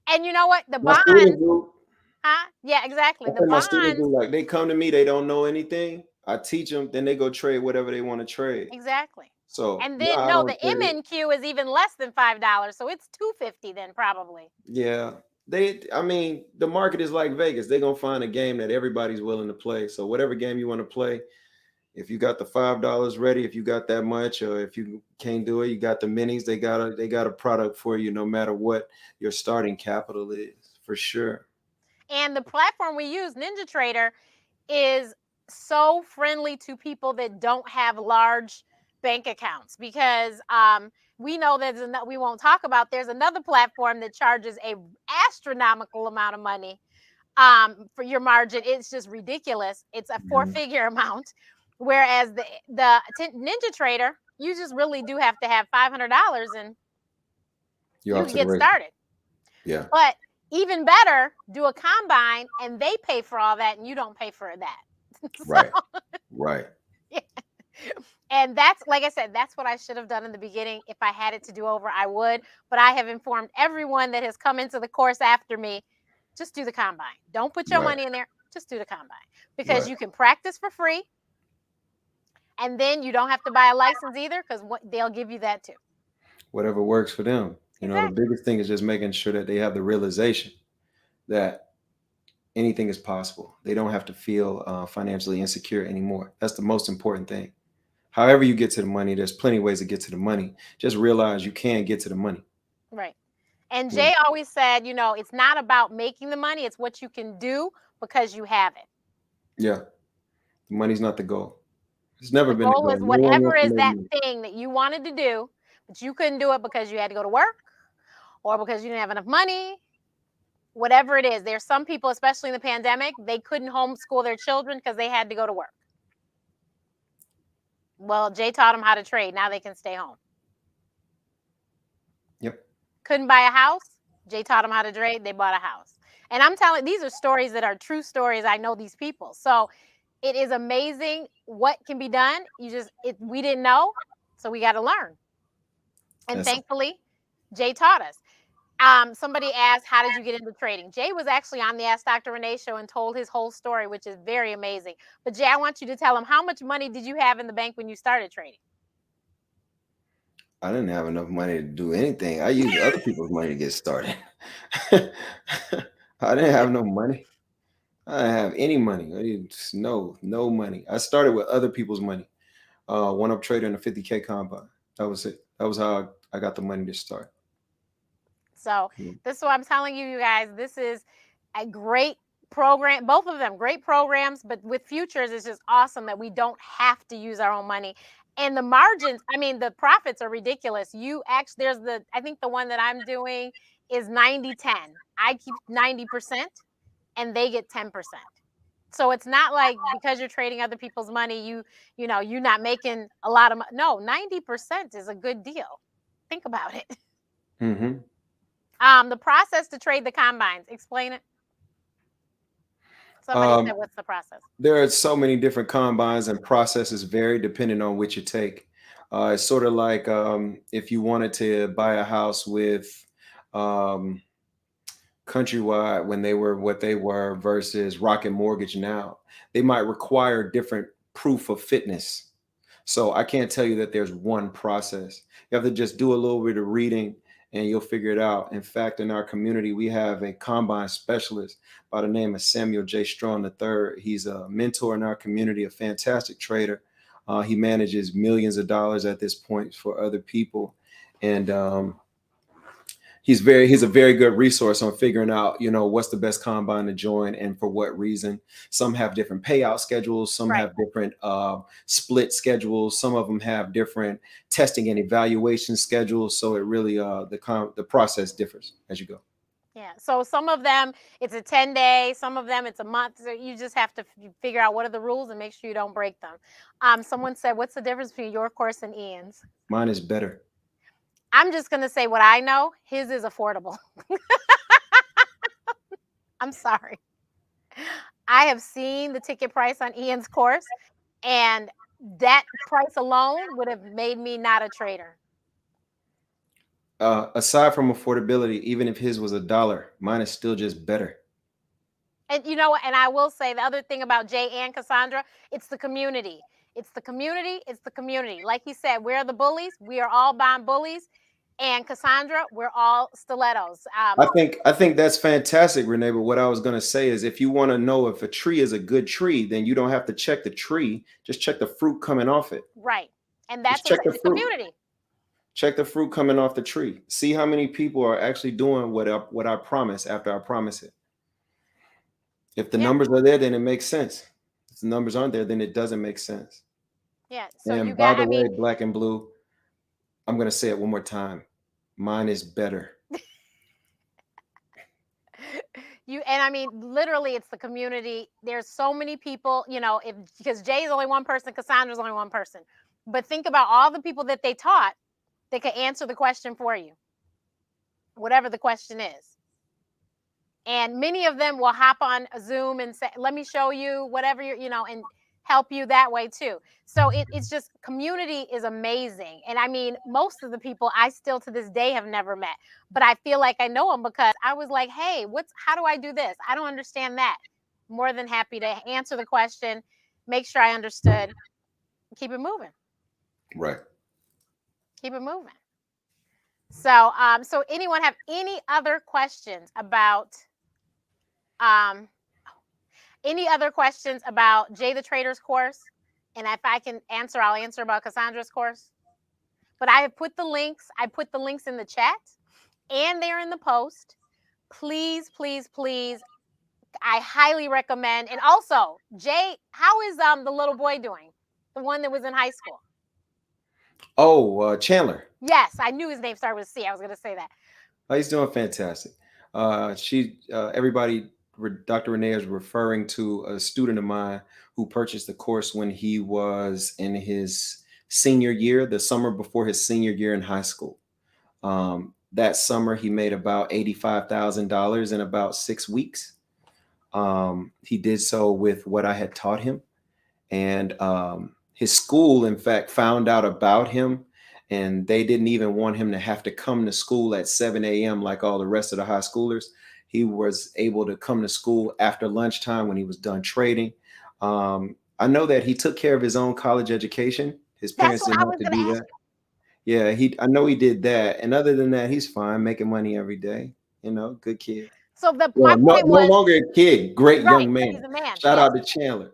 And you know what? The My bonds, students do. huh? Yeah, exactly. I The think my students bonds, do. Like they come to me, they don't know anything. I teach them, then they go trade whatever they want to trade. exactly. So And no, then I no, don't the trade it. MNQ is even less than $5, so it's $2.50 then probably. Yeah. I mean, the market is like Vegas. They're gonna find a game that everybody's willing to play. So whatever game you want to play, if you got the $5 ready, if you got that much, or if you can't do it, you got the minis. They got a product for you, no matter what your starting capital is, for sure. And the platform we use, Ninja Trader, is so friendly to people that don't have large bank accounts because we know we won't talk about. There's another platform that charges a astronomical amount of money for your margin. It's just ridiculous. It's a 4-figure amount, whereas the Ninja Trader, you just really do have to have $500 and You're you off can to the get races. started. Yeah. But even better, do a combine and they pay for all that and you don't pay for that. Right. Right. Yeah. And that's, like I said, that's what I should have done in the beginning. If I had it to do over, I would. But I have informed everyone that has come into the course after me, just do the combine. Don't put your Right. money in there. Just do the combine because Right. you can practice for free. And then you don't have to buy a license either because they'll give you that too. Whatever works for them. You know, the Exactly. biggest thing is just making sure that they have the realization that anything is possible. They don't have to feel financially insecure anymore. That's the most important thing. However you get to the money, there's plenty of ways to get to the money. Just realize you can get to the money. Right. And Yeah. Jay always said, it's not about making the money. It's what you can do because you have it. Yeah. The money's not the goal. It's never The been the goal goal. is No one whatever wants to is make that money. thing that you wanted to do, but you couldn't do it because you had to go to work or because you didn't have enough money. Whatever it is, there's some people, especially in the pandemic, they couldn't homeschool their children because they had to go to work. Well, Jay taught them how to trade. Now they can stay home. Yep. Couldn't buy a house. Jay taught them how to trade. They bought a house. And I'm telling, these are stories that are true stories. I know these people. So it is amazing what can be done. We didn't know, so we got to learn. And thankfully, Jay taught us. Somebody asked, how did you get into trading? Jay was actually on the Ask Dr. Renee show and told his whole story, which is very amazing. But Jay, I want you to tell him, how much money did you have in the bank when you started trading? I didn't have enough money to do anything. I used other people's money to get started. I didn't have no money. I didn't have any money. No money. I started with other people's money. One up trader in a 50K combine. That was it. That was how I got the money to start. So this is what I'm telling you, you guys. This is a great program. Both of them great programs, but with futures, it's just awesome that we don't have to use our own money. And the margins, I mean, the profits are ridiculous. I think the one that I'm doing is 90-10. I keep 90% and they get 10%. So it's not like because you're trading other people's money, you're not making a lot of money. No, 90% is a good deal. Think about it. Mm-hmm. The process to trade the combines. Explain it. Somebody said, what's the process? There are so many different combines and processes vary depending on which you take. It's sort of like if you wanted to buy a house with Countrywide when they were what they were versus Rocket Mortgage now, they might require different proof of fitness. So I can't tell you that there's one process. You have to just do a little bit of reading and you'll figure it out. In fact, in our community, we have a combine specialist by the name of Samuel J. Strong III. He's a mentor in our community, a fantastic trader. He manages millions of dollars at this point for other people. And he's a very good resource on figuring out, what's the best combine to join and for what reason. Some have different payout schedules. Some have different split schedules. Some of them have different testing and evaluation schedules. So it really, the process differs as you go. Yeah. So some of them, it's a 10-day. Some of them, it's a month. So you just have to figure out what are the rules and make sure you don't break them. Someone said, what's the difference between your course and Ian's? Mine is better. I'm just going to say what I know. His is affordable. I'm sorry. I have seen the ticket price on Ian's course, and that price alone would have made me not a trader. Aside from affordability, even if his was $1, mine is still just better. And you know what? And I will say the other thing about Jay and Cassandra, it's the community. It's the community. It's the community. Like he said, we're the bullies. We are all bond bullies. And Cassandra, we're all stilettos. I think that's fantastic, Renee. But what I was going to say is, if you want to know if a tree is a good tree, then you don't have to check the tree. Just check the fruit coming off it. Right. And that's check the community. Check the fruit coming off the tree. See how many people are actually doing what I promise after I promise it. If the numbers are there, then it makes sense. If the numbers aren't there, then it doesn't make sense. Yeah. So and by the way, black and blue, I'm going to say it one more time. Mine is better. Literally, it's the community. There's so many people, because Jay is only one person, Cassandra's only one person. But think about all the people that they taught that could answer the question for you, whatever the question is. And many of them will hop on a Zoom and say, let me show you whatever and help you that way too. So it's just, community is amazing. And most of the people I still to this day have never met, but I feel like I know them because I was like, hey, how do I do this? I don't understand that. More than happy to answer the question, make sure I understood, keep it moving. Right. Keep it moving. So, so anyone have any other questions about, Jay the Trader's course? And if I can answer, I'll answer about Cassandra's course. But I have put the links. I put the links in the chat and they're in the post. Please, please, please. I highly recommend. And also, Jay, how is the little boy doing? The one that was in high school. Oh, Chandler. Yes, I knew his name started with C. I was going to say that. Oh, he's doing fantastic. Everybody, Dr. Renee is referring to a student of mine who purchased the course when he was in his senior year, the summer before his senior year in high school. That summer, he made about $85,000 in about 6 weeks. He did so with what I had taught him. And his school, in fact, found out about him, and they didn't even want him to have to come to school at 7 a.m. like all the rest of the high schoolers. He was able to come to school after lunchtime when he was done trading. I know that he took care of his own college education. His parents didn't have to do that. Yeah, I know he did that. And other than that, he's fine, making money every day. Good kid. So no longer a kid, great young man. He's a man. Shout out to Chandler.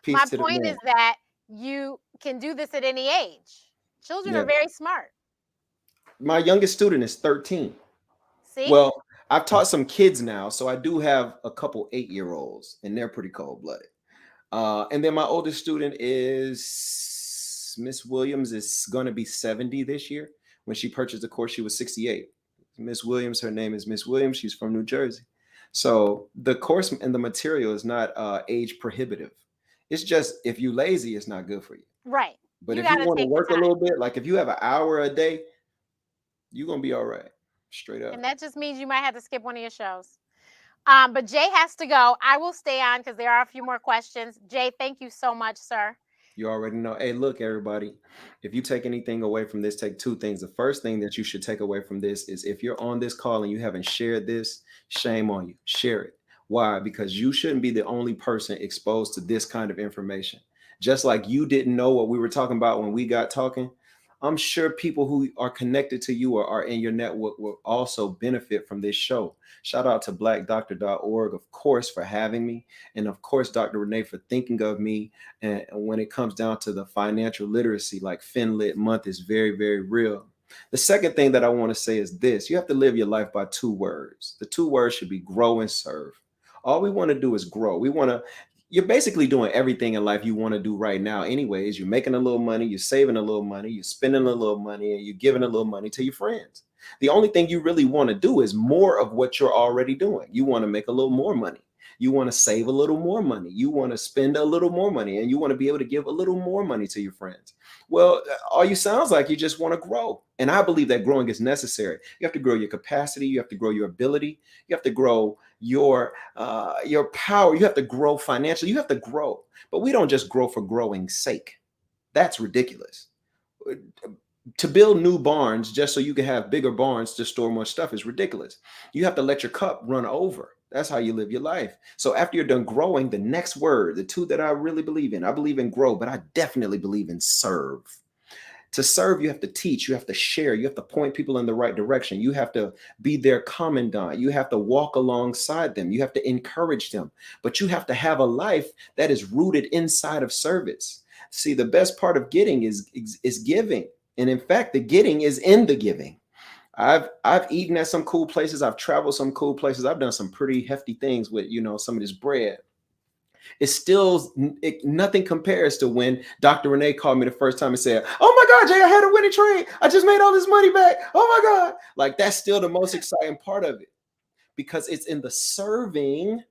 Peace My to the point man. is that you can do this at any age. Children are very smart. My youngest student is 13. See? Well, I've taught some kids now, so I do have a couple 8-year-olds, and they're pretty cold-blooded. And then my oldest student is Miss Williams, is going to be 70 this year. When she purchased the course, she was 68. Miss Williams, her name is Miss Williams. She's from New Jersey. So the course and the material is not age prohibitive. It's just, if you're lazy, it's not good for you. Right. But if you want to work a little bit, like if you have an hour a day, you're going to be all right. Straight up. And that just means you might have to skip one of your shows. But Jay has to go. I will stay on because there are a few more questions. Jay, thank you so much, sir. You already know. Hey, look, everybody, if you take anything away from this, take two things. The first thing that you should take away from this is, if you're on this call and you haven't shared this, shame on you. Share it. Why? Because you shouldn't be the only person exposed to this kind of information. Just like you didn't know what we were talking about when we got talking, I'm sure people who are connected to you or are in your network will also benefit from this show. Shout out to blackdoctor.org, of course, for having me. And of course, Dr. Renee for thinking of me. And when it comes down to the financial literacy, like FinLit month is very, very real. The second thing that I want to say is this: you have to live your life by two words. The two words should be grow and serve. All we want to do is grow. You're basically doing everything in life you want to do right now anyways. You're making a little money, you're saving a little money, you're spending a little money, and you're giving a little money to your friends. The only thing you really want to do is more of what you're already doing. You want to make a little more money, you want to save a little more money, you want to spend a little more money, and you want to be able to give a little more money to your friends. Well, all you sounds like you just want to grow. And I believe that growing is necessary. You have to grow your capacity, you have to grow your ability, you have to grow your power, you have to grow financially, you have to grow. But we don't just grow for growing's sake. That's ridiculous. To build new barns just so you can have bigger barns to store more stuff is ridiculous. You have to let your cup run over. That's how you live your life. So after you're done growing, the next word, the two that I really believe in, I believe in grow, but I definitely believe in serve. To serve, you have to teach, you have to share, you have to point people in the right direction. You have to be their commandant. You have to walk alongside them. You have to encourage them. But you have to have a life that is rooted inside of service. See, the best part of getting is giving. And in fact, the getting is in the giving. I've eaten at some cool places. I've traveled some cool places. I've done some pretty hefty things with, some of this bread. It's still nothing compares to when Dr. Renee called me the first time and said, "Oh my God, Jay, I had a winning trade. I just made all this money back. Oh my God." Like, that's still the most exciting part of it, because it's in the serving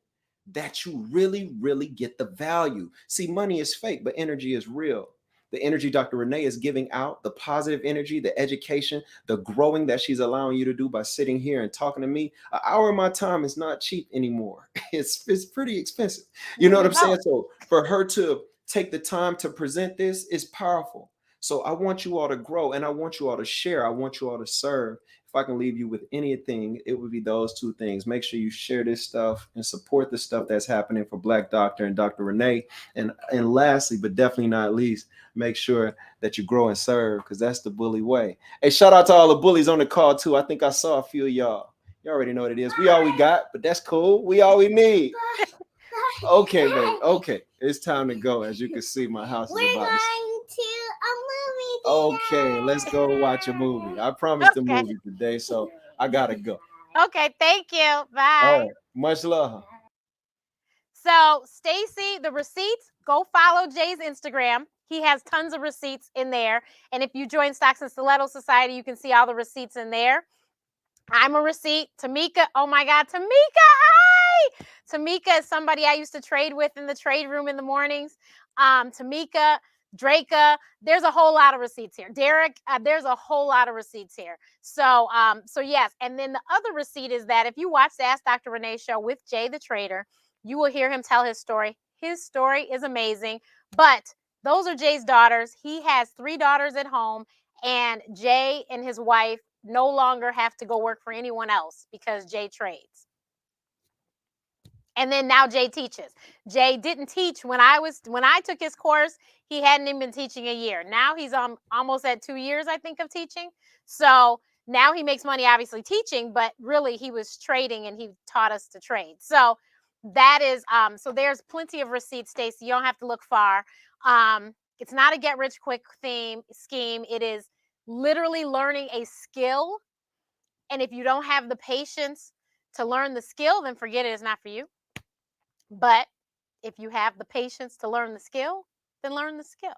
that you really, really get the value. See, money is fake, but energy is real. The energy Dr. Renee is giving out, the positive energy, the education, the growing that she's allowing you to do by sitting here and talking to me. An hour of my time is not cheap anymore. It's pretty expensive. You know what I'm saying? So for her to take the time to present this is powerful. So I want you all to grow, and I want you all to share. I want you all to serve. If I can leave you with anything, it would be those two things. Make sure you share this stuff and support the stuff that's happening for Black Doctor and Dr. Renee. And lastly, but definitely not least, make sure that you grow and serve, because that's the bully way. Hey, shout out to all the bullies on the call too. I think I saw a few of y'all. You already know what it is. We all we got, but that's cool. We all we need. Okay, baby. Okay, it's time to go. As you can see, my house is about to. Okay, let's go watch a movie. I promised a movie today, so I gotta go. Okay, thank you. Bye. All right, much love. So, Stacy, the receipts, go follow Jay's Instagram. He has tons of receipts in there. And if you join Stocks and Stilettos Society, you can see all the receipts in there. I'm a receipt. Tamika, oh my God, Tamika, hi! Tamika is somebody I used to trade with in the trade room in the mornings. Tamika, Draka, there's a whole lot of receipts here. Derek, there's a whole lot of receipts here. So yes. And then the other receipt is that if you watch the Ask Dr. Renee show with Jay the Trader, you will hear him tell his story. His story is amazing. But those are Jay's daughters. He has 3 daughters at home, and Jay and his wife no longer have to go work for anyone else because Jay trades. And then now Jay teaches. Jay didn't teach when I took his course. He hadn't even been teaching a year. Now he's almost at 2 years, I think, of teaching. So now he makes money, obviously, teaching, but really he was trading, and he taught us to trade. So that is so there's plenty of receipts, Stacey. You don't have to look far. It's not a get rich quick scheme. It is literally learning a skill. And if you don't have the patience to learn the skill, then forget it. It's not for you. But if you have the patience to learn the skill, then learn the skill.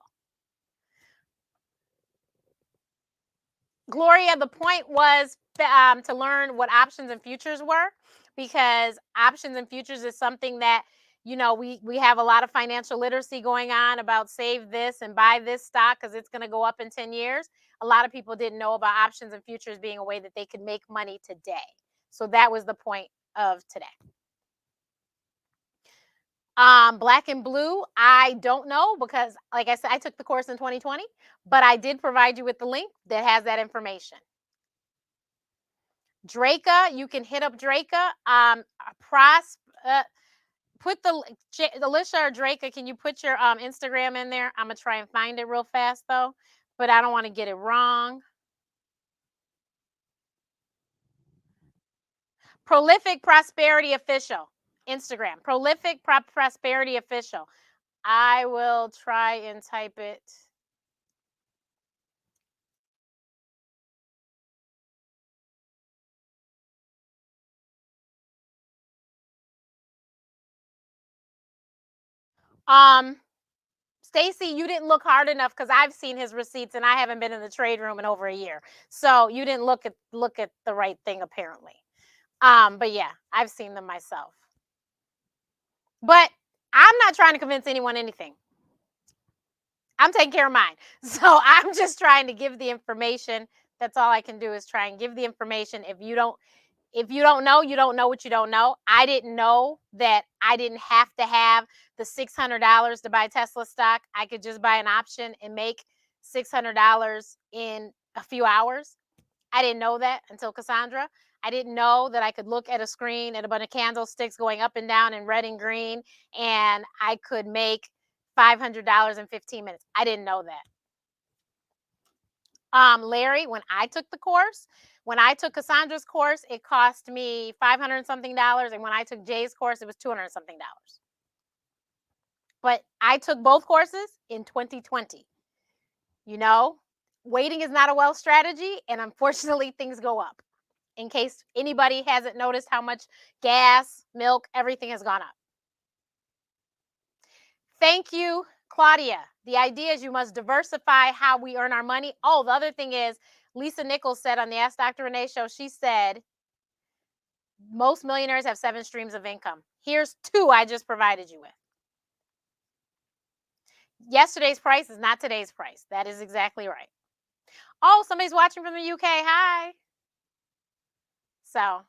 Gloria, the point was to learn what options and futures were, because options and futures is something that, we have a lot of financial literacy going on about save this and buy this stock because it's going to go up in 10 years. A lot of people didn't know about options and futures being a way that they could make money today. So that was the point of today. Black and blue, I don't know, because like I said, I took the course in 2020, but I did provide you with the link that has that information. Draka, you can hit up Draka. Put Alicia or Draka, can you put your Instagram in there? I'm gonna try and find it real fast though. but I don't want to get it wrong. Prolific Prosperity Official, Instagram. Prolific Prosperity Official. I will try and type it. Stacy, you didn't look hard enough because I've seen his receipts and I haven't been in the trade room in over a year. So you didn't look at the right thing apparently. But yeah, I've seen them myself. But I'm not trying to convince anyone anything. I'm taking care of mine. So I'm just trying to give the information. That's all I can do is try and give the information. If you don't know, you don't know what you don't know. I didn't know that I didn't have to have the $600 to buy Tesla stock. I could just buy an option and make $600 in a few hours. I didn't know that until Cassandra. I didn't know that I could look at a screen at a bunch of candlesticks going up and down in red and green, and I could make $500 in 15 minutes. I didn't know that. Larry, when I took the course, when I took Cassandra's course, it cost me $500 something, and when I took Jay's course, it was $200 something. But I took both courses in 2020. You know, waiting is not a wealth strategy, and unfortunately, things go up. In case anybody hasn't noticed how much gas, milk, everything has gone up. Thank you, Claudia. The idea is you must diversify how we earn our money. Oh, the other thing is, Lisa Nichols said on the Ask Dr. Renee show, she said, most millionaires have 7 streams of income. Here's 2 I just provided you with. Yesterday's price is not today's price. That is exactly right. Oh, somebody's watching from the UK. Hi. So,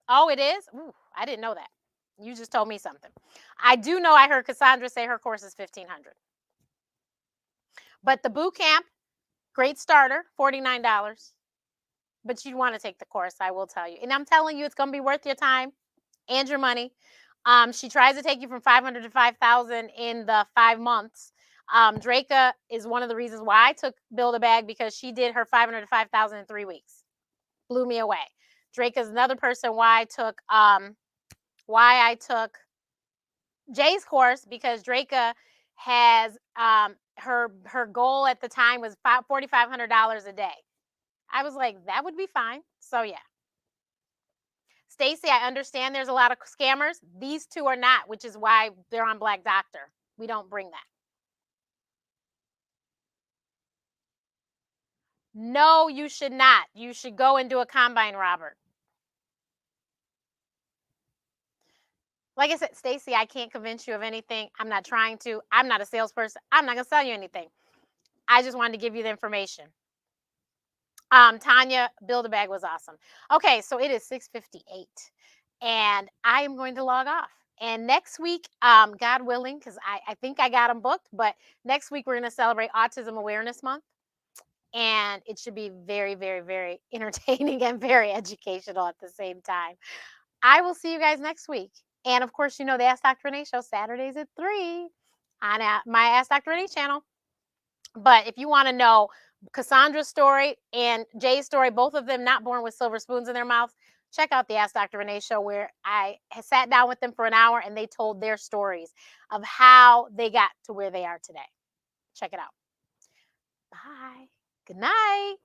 oh, it is? Ooh, I didn't know that. You just told me something. I do know I heard Cassandra say her course is $1,500. But the boot camp, great starter, $49. But you want to take the course, I will tell you. And I'm telling you, it's going to be worth your time and your money. She tries to take you from 500 to 5,000 in the 5 months. Draka is one of the reasons why I took Build a Bag, because she did her 500 to 5,000 in 3 weeks. Blew me away. Draka is another person why I took Jay's course, because Draka has her goal at the time was $4,500 a day. I was like, that would be fine. So yeah. Stacy, I understand there's a lot of scammers. These 2 are not, which is why they're on Black Doctor. We don't bring that. No, you should not. You should go and do a combine, Robert. Like I said, Stacy, I can't convince you of anything. I'm not trying to. I'm not a salesperson. I'm not going to sell you anything. I just wanted to give you the information. Tanya, Build a Bag was awesome. Okay, so it is 6:58, and I am going to log off. And next week, God willing, because I think I got them booked, but next week we're going to celebrate Autism Awareness Month. And it should be very, very, very entertaining and very educational at the same time. I will see you guys next week. And of course, you know, the Ask Dr. Renee show Saturdays at 3 on my Ask Dr. Renee channel. But if you want to know Cassandra's story and Jay's story, both of them not born with silver spoons in their mouths, check out the Ask Dr. Renee show, where I sat down with them for an hour and they told their stories of how they got to where they are today. Check it out. Bye. Good night.